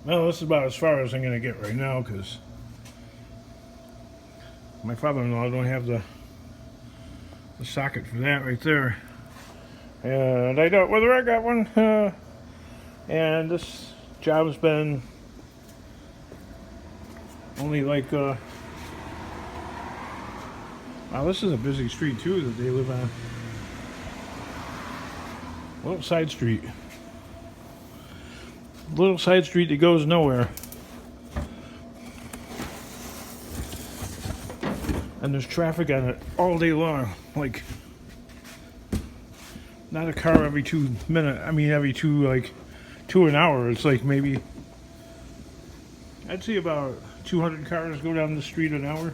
Well, this is about as far as I'm going to get right now because my father-in-law don't have the socket for that right there. And I don't whether I got one. And this job's been only like, wow, this is a busy street too that they live on. Little side street. Little side street that goes nowhere. And there's traffic on it all day long. Like, not a car every 2 minutes. I mean, every two an hour. It's like maybe, I'd see about 200 cars go down the street an hour.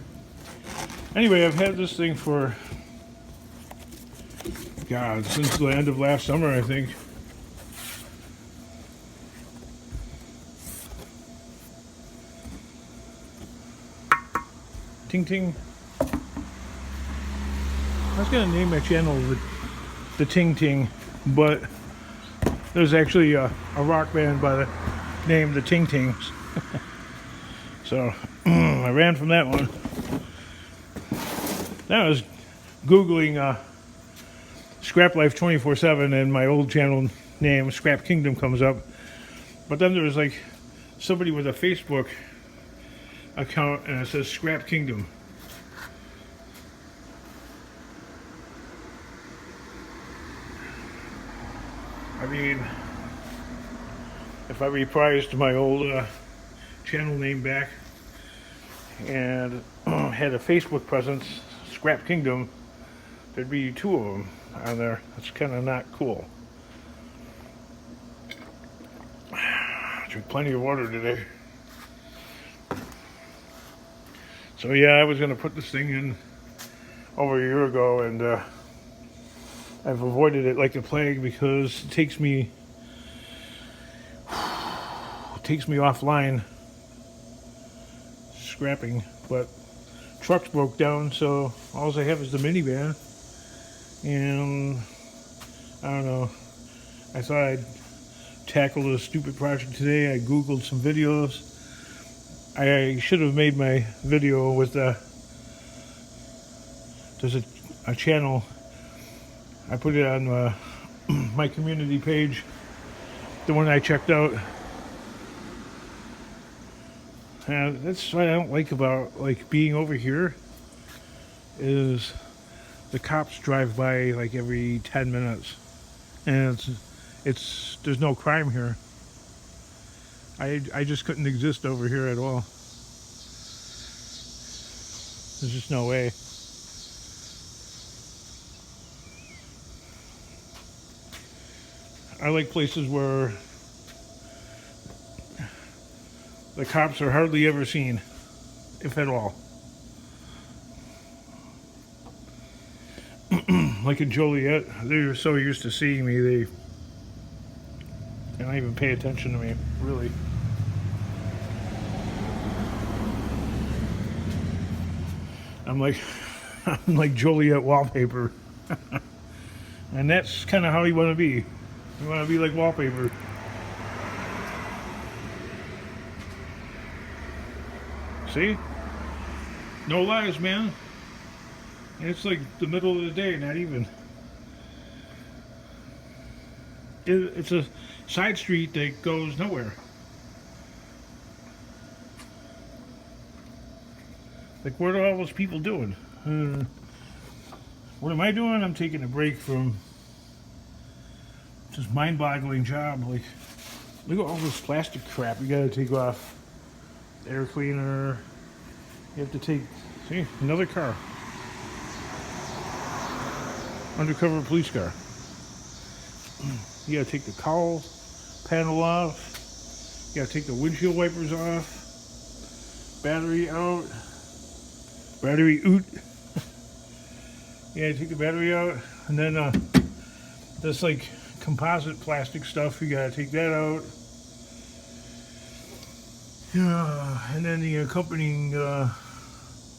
Anyway, I've had this thing for, God, since the end of last summer, I think. Ting Ting. I was going to name my channel the Ting Ting, but there's actually a rock band by the name the Ting Tings. So I ran from that one. Then I was Googling Scrap Life 24/7 and my old channel name Scrap Kingdom comes up. But then there was like somebody with a Facebook account and it says Scrap Kingdom. I mean, if I reprised my old channel name back and had a Facebook presence, Scrap Kingdom, there'd be two of them on there. That's kind of not cool. Drink plenty of water today. So yeah, I was going to put this thing in over a year ago, and I've avoided it like the plague because it takes me offline scrapping. But trucks broke down, so all I have is the minivan, and I don't know. I thought I'd tackle a stupid project today. I googled some videos. I should have made my video with there's a channel. I put it on my community page, the one I checked out. And that's what I don't like about like being over here is the cops drive by like every 10 minutes, and it's there's no crime here. I just couldn't exist over here at all. There's just no way. I like places where the cops are hardly ever seen, if at all. Like in Joliet, they're so used to seeing me, they don't even pay attention to me, really. I'm like Joliet wallpaper. And that's kind of how you want to be. You want to be like wallpaper. See? No lies, man. And it's like the middle of the day, not even. It's a side street that goes nowhere. Like, what are all those people doing? What am I doing? I'm taking a break from this mind-boggling job. Like, look at all this plastic crap you gotta take off. Air cleaner. You have to take, see, another car. Undercover police car. You gotta take the cowl panel off. You gotta take the windshield wipers off. Battery out. Battery out. Yeah, take the battery out, and then this like composite plastic stuff, you gotta take that out. Yeah, and then the accompanying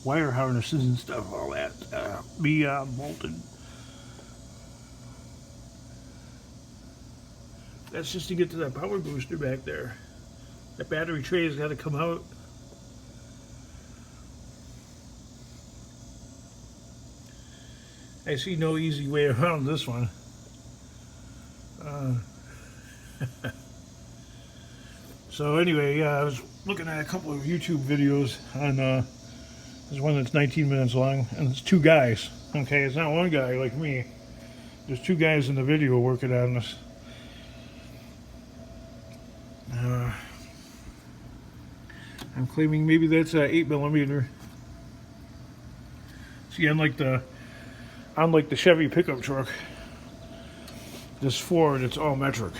wire harnesses and stuff, all that be bolted. That's just to get to that power booster back there. The battery tray has got to come out. I see no easy way around this one. So anyway, yeah, I was looking at a couple of YouTube videos on there's one that's 19 minutes long, and it's two guys. Okay, it's not one guy like me. There's two guys in the video working on this. I'm claiming maybe that's 8mm. See, unlike the Chevy pickup truck, this Ford, it's all metric,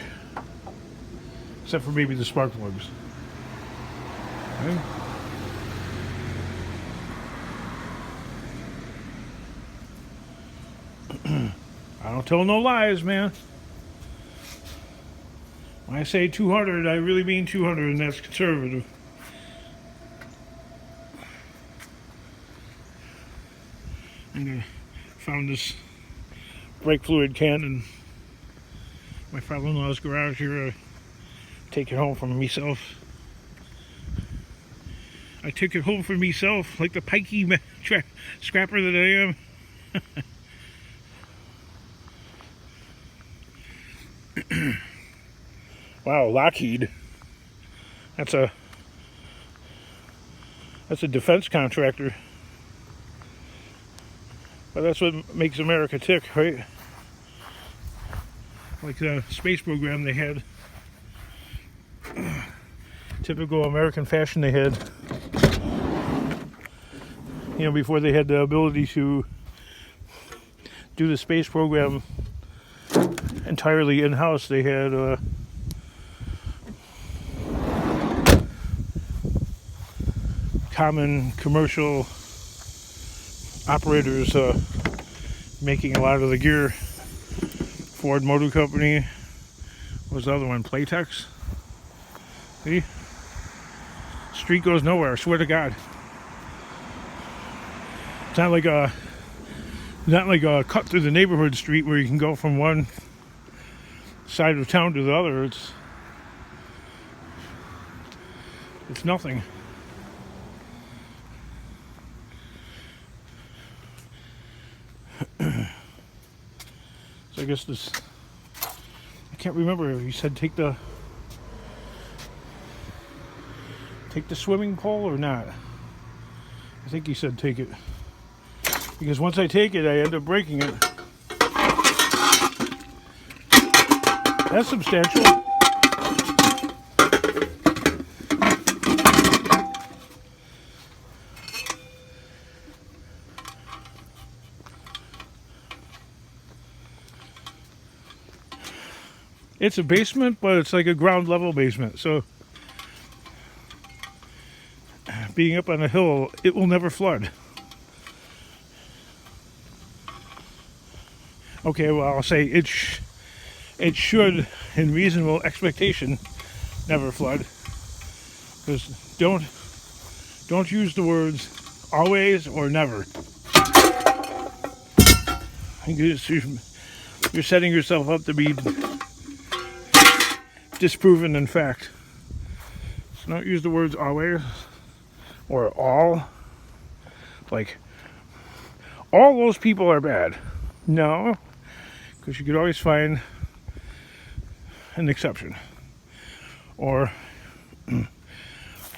except for maybe the spark plugs. Okay. I don't tell no lies, man. When I say 200, I really mean 200, and that's conservative. I found this brake fluid can in my father-in-law's garage here. Take it home for myself. I took it home for myself, like the pikey scrapper that I am. Wow, Lockheed. That's a defense contractor. But that's what makes America tick, right? Like the space program they had. Typical American fashion they had. You know, before they had the ability to do the space program entirely in-house, they had common commercial operators making a lot of the gear. Ford Motor Company. What was the other one? Playtex. See? Street goes nowhere, I swear to God. It's not like a cut through the neighborhood street where you can go from one side of town to the other. It's nothing. So I guess this, I can't remember if he said take the swimming pole or not. I think he said take it, because once I take it I end up breaking it. That's substantial. It's a basement, but it's like a ground level basement. So being up on a hill, it will never flood. Okay, well, I'll say it should, in reasonable expectation, never flood. Because don't use the words always or never. You're setting yourself up to be disproven in fact. So don't use the words always or all. Like, all those people are bad. No, because you could always find an exception. Or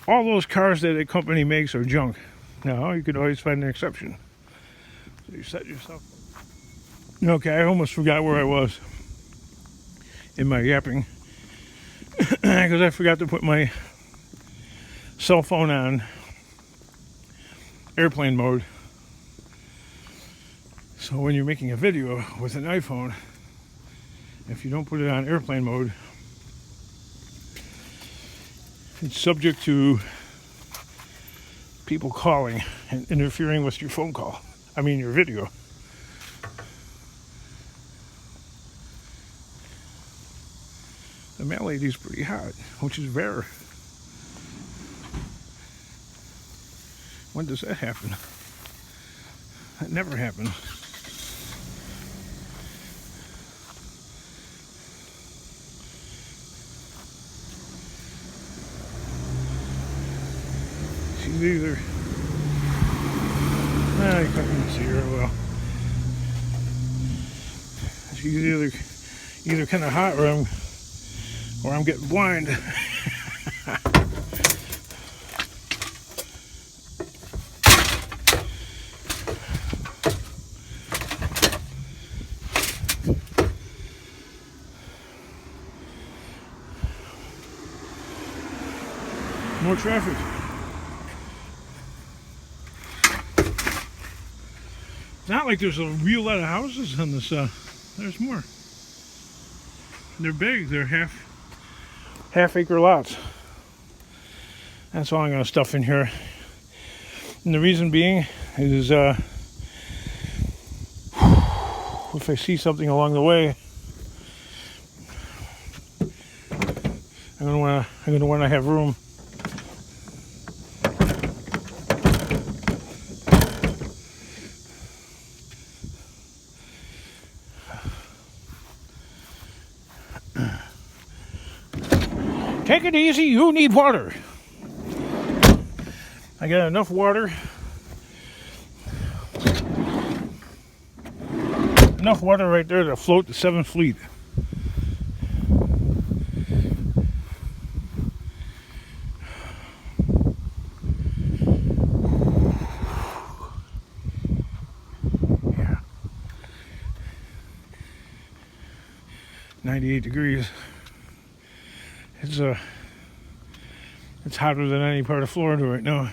all those cars that a company makes are junk. No, you could always find an exception. So you set yourself. Okay, I almost forgot where I was in my yapping. Because I forgot to put my cell phone on airplane mode. So when you're making a video with an iPhone, if you don't put it on airplane mode, it's subject to people calling and interfering with your phone call. I mean your video. The mail lady's pretty hot, which is rare. When does that happen? That never happens. She's either, I couldn't see her well. She's either kind of hot or I'm getting blind. More traffic. It's not like there's a real lot of houses on this. There's more. They're big. They're half acre lots. That's all I'm going to stuff in here. And the reason being is if I see something along the way, I'm going to want to have room. Take it easy, you need water. I got enough water. Enough water right there to float the 7th Fleet. Yeah. 98 degrees. It's hotter than any part of Florida right now.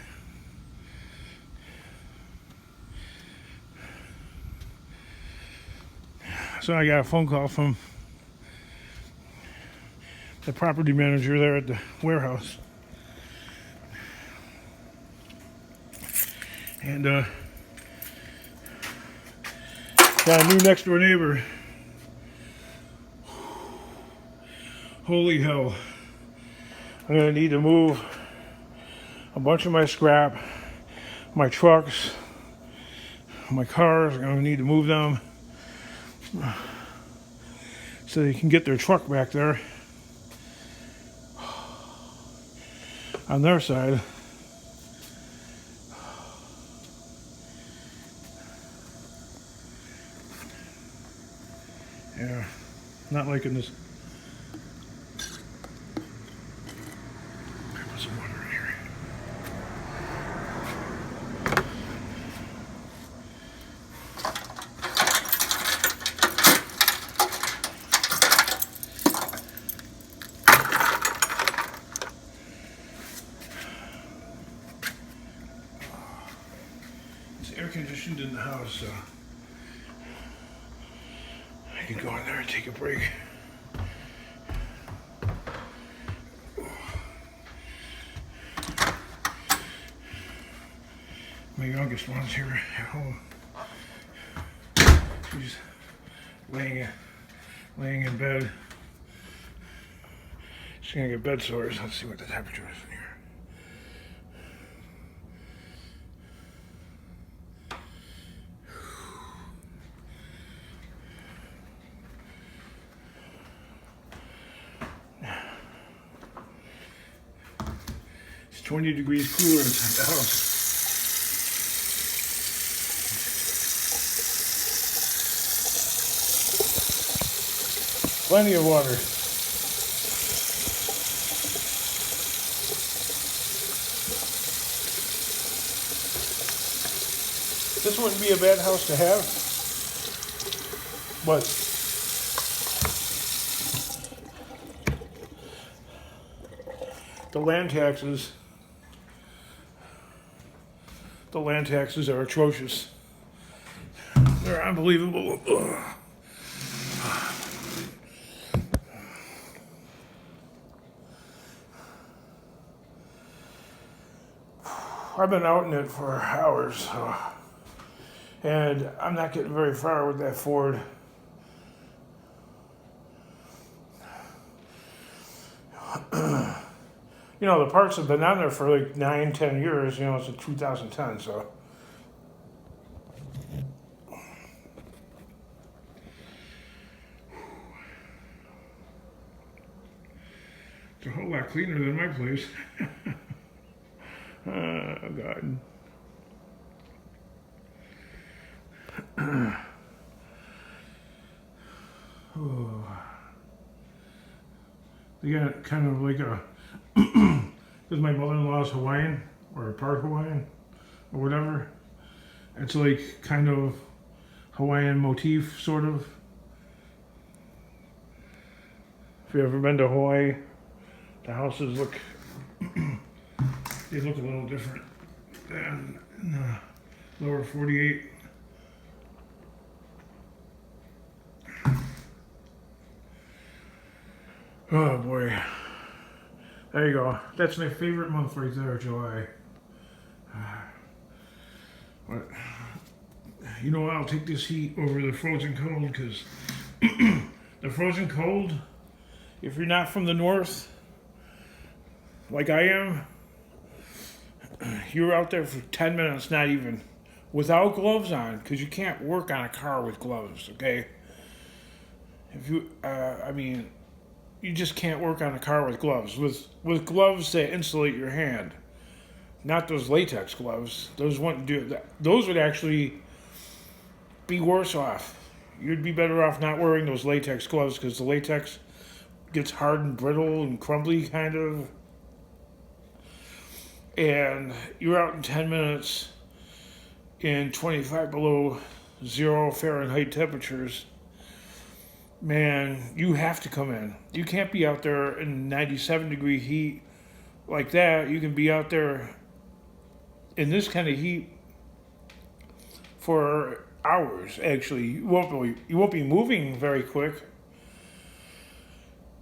So I got a phone call from the property manager there at the warehouse. And got a new next door neighbor. Holy hell. I'm gonna need to move a bunch of my scrap, my trucks, my cars. I'm gonna need to move them so they can get their truck back there on their side. Yeah, not liking this. Put some water in here. It's air conditioned in the house, so I can go in there and take a break. My youngest one's here at home. She's laying in bed. She's gonna get bed sores. Let's see what the temperature is in here. It's 20 degrees cooler inside the house. Plenty of water. This wouldn't be a bad house to have, but the land taxes are atrocious. They're unbelievable. Ugh. I've been out in it for hours, and I'm not getting very far with that Ford. You know, the parts have been on there for like 9-10 years. You know, it's a 2010, so. It's a whole lot cleaner than my place. Oh, God. Oh. They got kind of like a, because my mother-in-law's Hawaiian, or part Hawaiian, or whatever. It's like kind of Hawaiian motif, sort of. If you've ever been to Hawaii, the houses look, they look a little different than in the lower 48. Oh boy. There you go. That's my favorite month right there, July. But, you know what? I'll take this heat over the frozen cold, because the frozen cold, if you're not from the north, like I am, you're out there for 10 minutes, not even, without gloves on, because you can't work on a car with gloves, okay? If you, I mean, you just can't work on a car with gloves. With gloves that insulate your hand. Not those latex gloves. Those wouldn't do that. Those would actually be worse off. You'd be better off not wearing those latex gloves, because the latex gets hard and brittle and crumbly, kind of. And you're out in 10 minutes in 25 below zero Fahrenheit temperatures. Man, you have to come in. You can't be out there in 97-degree heat like that. You can be out there in this kind of heat for hours, actually. You won't be moving very quick,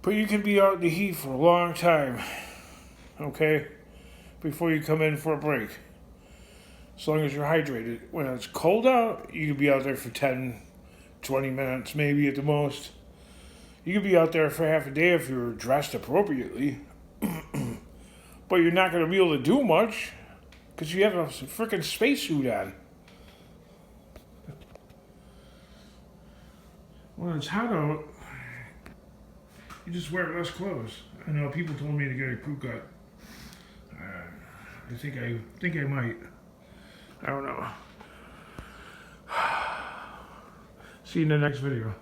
but you can be out in the heat for a long time, okay, before you come in for a break, as long as you're hydrated. When it's cold out, you can be out there for 10, 20 minutes, maybe at the most. You could be out there for half a day if you're dressed appropriately. But you're not going to be able to do much, because you have a freaking spacesuit on. When it's hot out, you just wear less clothes. I know people told me to get a crew cut. I think I might. I don't know. See you in the next video.